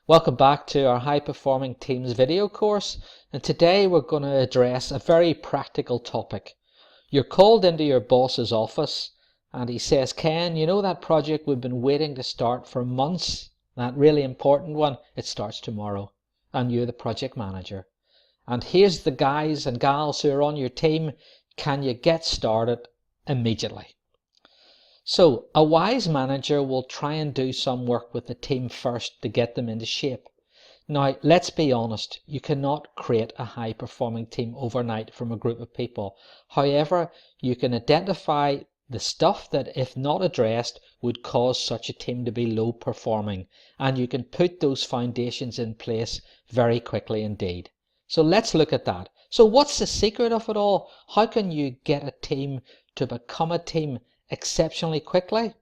Welcome back to our High Performing Teams video course, and today we're going to address a very practical topic. You're called into your boss's office and he says, Ken, you know that project we've been waiting to start for months? That really important one, it starts tomorrow, and you're the project manager. And here's the guys and gals who are on your team. Can you get started immediately? So a wise manager will try and do some work with the team first to get them into shape. Now, let's be honest, you cannot create a high-performing team overnight from a group of people. However, you can identify the stuff that, if not addressed, would cause such a team to be low-performing, and you can put those foundations in place very quickly indeed. So let's look at that. So what's the secret of it all? How can you get a team to become a team exceptionally quickly?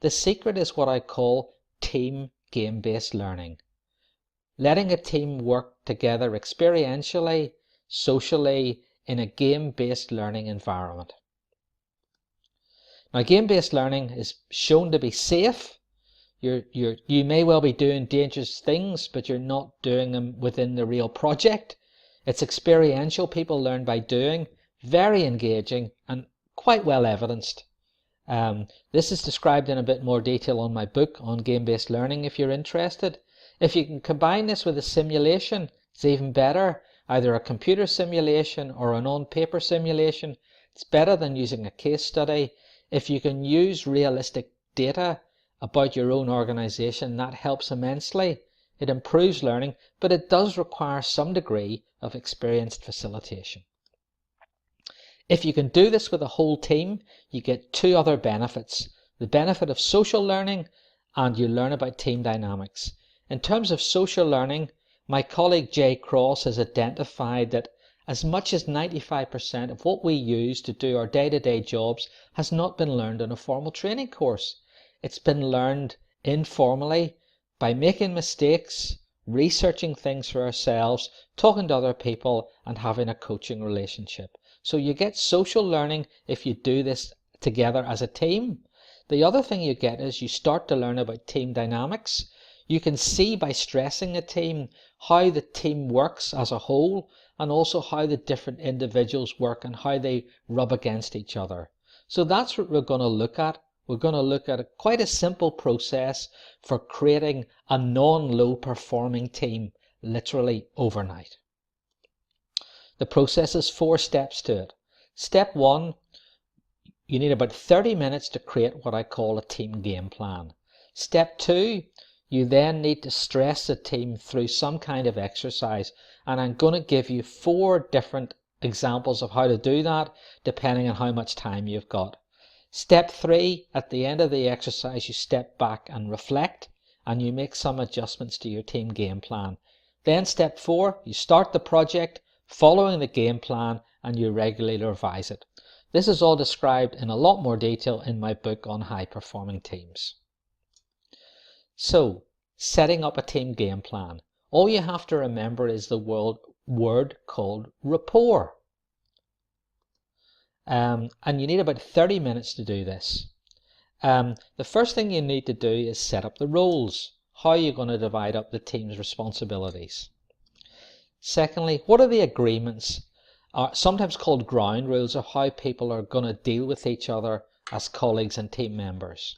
The secret is what I call team game-based learning. Letting a team work together experientially, socially, in a game-based learning environment. Now, game-based learning is shown to be safe. You may well be doing dangerous things, but you're not doing them within the real project. It's experiential. People learn by doing. Very engaging and quite well evidenced. This is described in a bit more detail on my book on game-based learning if you're interested. If you can combine this with a simulation, it's even better. Either a computer simulation or an on-paper simulation. It's better than using a case study. If you can use realistic data about your own organization, that helps immensely. It improves learning, but it does require some degree of experienced facilitation. If you can do this with a whole team, you get two other benefits. The benefit of social learning, and you learn about team dynamics. In terms of social learning, my colleague Jay Cross has identified that as much as 95% of what we use to do our day-to-day jobs has not been learned in a formal training course. It's been learned informally by making mistakes, researching things for ourselves, talking to other people, and having a coaching relationship. So you get social learning if you do this together as a team. The other thing you get is you start to learn about team dynamics. You can see by stressing a team how the team works as a whole, and also how the different individuals work and how they rub against each other. So that's what we're going to look at. We're going to look at quite a simple process for creating a non-low performing team literally overnight. The process has 4 steps to it. Step 1, you need about 30 minutes to create what I call a team game plan. Step 2, you then need to stress the team through some kind of exercise, and I'm going to give you 4 different examples of how to do that depending on how much time you've got. Step 3, at the end of the exercise you step back and reflect, and you make some adjustments to your team game plan. Then step 4, you start the project following the game plan and you regularly revise it. This is all described in a lot more detail in my book on high performing teams. So, setting up a team game plan. All you have to remember is the word called rapport. And you need about 30 minutes to do this. The first thing you need to do is set up the roles. How are you going to divide up the team's responsibilities? Secondly, what are the agreements, sometimes called ground rules, of how people are going to deal with each other as colleagues and team members?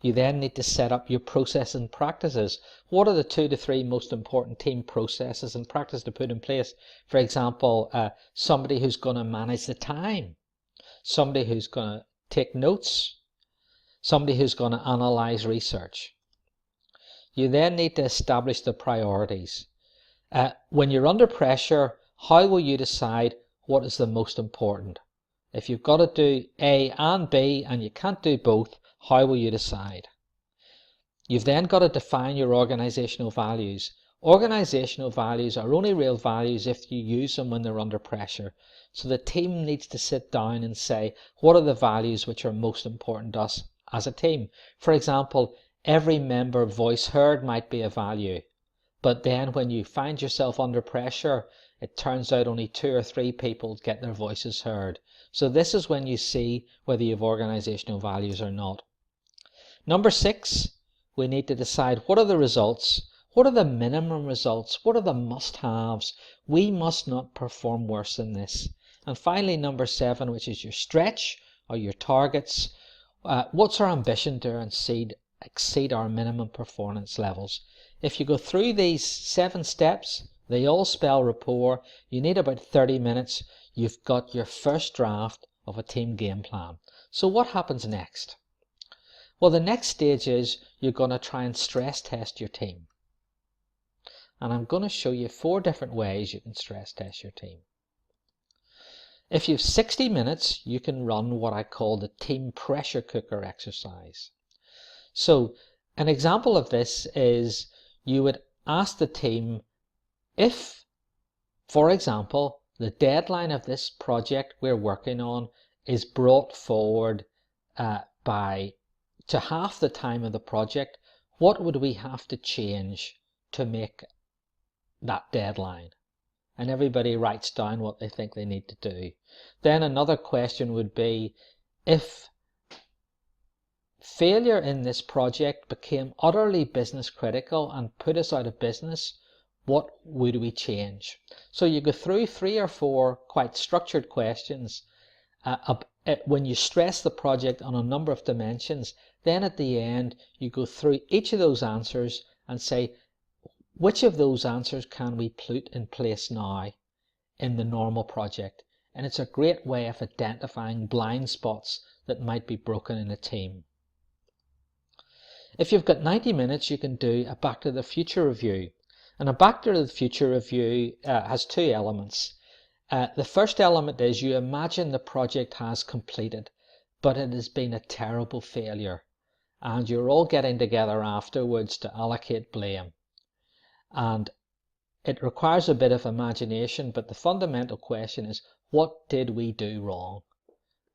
You then need to set up your processes and practices. What are the 2 to 3 most important team processes and practices to put in place? For example, somebody who's going to manage the time, somebody who's going to take notes, somebody who's going to analyze research. You then need to establish the priorities. When you're under pressure, how will you decide what is the most important? If you've got to do A and B and you can't do both, how will you decide? You've then got to define your organizational values. Organizational values are only real values if you use them when they're under pressure. So the team needs to sit down and say, what are the values which are most important to us as a team? For example, every member voice heard might be a value. But then when you find yourself under pressure, it turns out only 2 or 3 people get their voices heard. So this is when you see whether you have organizational values or not. Number 6, we need to decide what are the results, what are the minimum results, what are the must-haves. We must not perform worse than this. And finally, number 7, which is your stretch or your targets. What's our ambition to exceed our minimum performance levels? If you go through these 7 steps, they all spell rapport. You need about 30 minutes. You've got your first draft of a team game plan. So what happens next? Well, the next stage is you're going to try and stress test your team. And I'm going to show you 4 different ways you can stress test your team. If you have 60 minutes, you can run what I call the team pressure cooker exercise. So an example of this is you would ask the team if, for example, the deadline of this project we're working on is brought forward to half the time of the project, what would we have to change to make that deadline? And everybody writes down what they think they need to do. Then another question would be, if failure in this project became utterly business critical and put us out of business, what would we change? So you go through 3 or 4 quite structured questions when you stress the project on a number of dimensions. Then at the end you go through each of those answers and say, which of those answers can we put in place now in the normal project? And it's a great way of identifying blind spots that might be broken in a team. If you've got 90 minutes, you can do a Back to the Future review. And a Back to the Future review has 2 elements. The first element is you imagine the project has completed, but it has been a terrible failure. And you're all getting together afterwards to allocate blame. And it requires a bit of imagination, but the fundamental question is, what did we do wrong?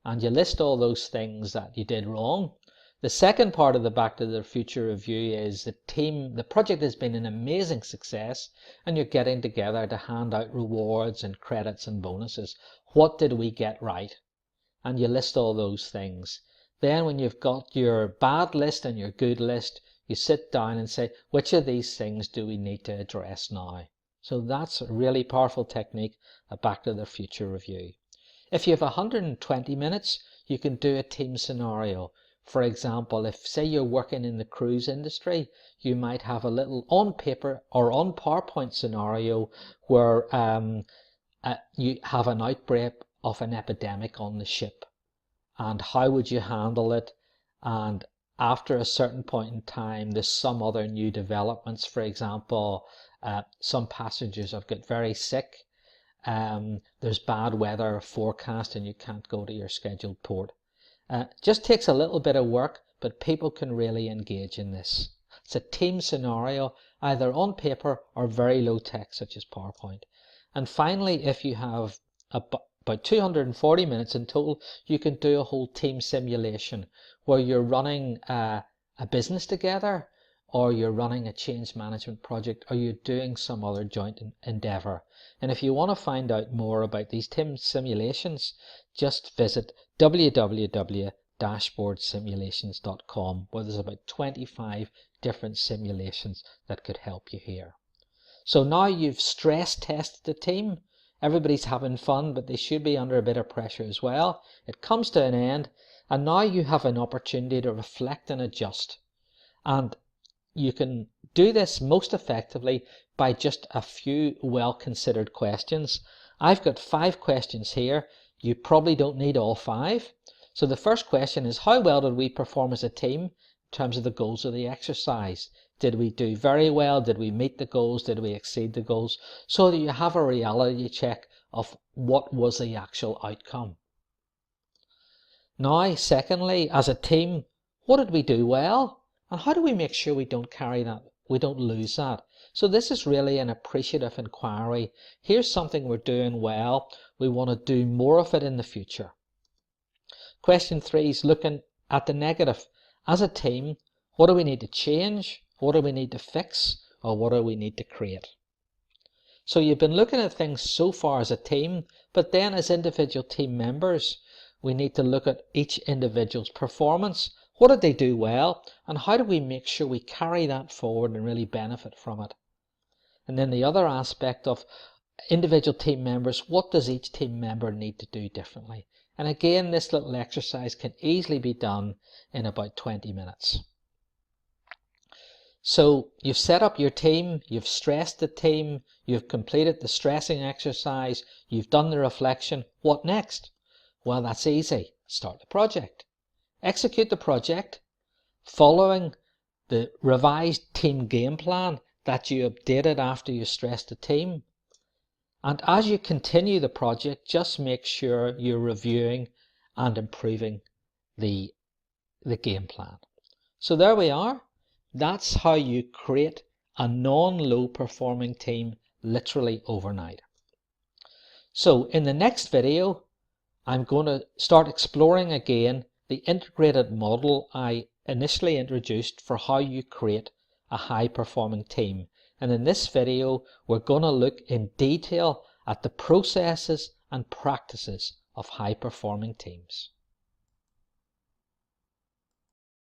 And you list all those things that you did wrong. The second part of the Back to the Future review is the project has been an amazing success and you're getting together to hand out rewards and credits and bonuses. What did we get right? And you list all those things. Then when you've got your bad list and your good list, you sit down and say, which of these things do we need to address now? So that's a really powerful technique, a Back to the Future review. If you have 120 minutes, you can do a team scenario. For example, if say you're working in the cruise industry, you might have a little on paper or on PowerPoint scenario where you have an outbreak of an epidemic on the ship. And how would you handle it? And after a certain point in time, there's some other new developments. For example, some passengers have got very sick. There's bad weather forecast and you can't go to your scheduled port. Just takes a little bit of work, but people can really engage in this. It's a team scenario, either on paper or very low tech, such as PowerPoint. And finally, if you have about 240 minutes in total, you can do a whole team simulation where you're running a business together, or you're running a change management project, or you're doing some other joint endeavor. And if you want to find out more about these team simulations, just visit www.dashboardsimulations.com, where there's about 25 different simulations that could help you here. So now you've stress tested the team. Everybody's having fun, but they should be under a bit of pressure as well. It comes to an end, and now you have an opportunity to reflect and adjust. And you can do this most effectively by just a few well-considered questions. I've got 5 questions here. You probably don't need all 5. So the first question is, how well did we perform as a team in terms of the goals of the exercise? Did we do very well? Did we meet the goals? Did we exceed the goals? So that you have a reality check of what was the actual outcome. Now, secondly, as a team, what did we do well? And how do we make sure we don't carry that, we don't lose that? So this is really an appreciative inquiry. Here's something we're doing well. We want to do more of it in the future. Question 3 is looking at the negative. As a team, what do we need to change? What do we need to fix? Or what do we need to create? So you've been looking at things so far as a team, but then as individual team members, we need to look at each individual's performance. What did they do well, and how do we make sure we carry that forward and really benefit from it? And then the other aspect of individual team members, what does each team member need to do differently? And again, this little exercise can easily be done in about 20 minutes. So you've set up your team, you've stressed the team, you've completed the stressing exercise, you've done the reflection. What next? Well, that's easy. Start the project. Execute the project following the revised team game plan that you updated after you stressed the team. And as you continue the project, just make sure you're reviewing and improving the game plan. So there we are. That's how you create a non-low performing team literally overnight. So in the next video, I'm going to start exploring again the integrated model I initially introduced for how you create a high performing team. And in this video, we're going to look in detail at the processes and practices of high performing teams.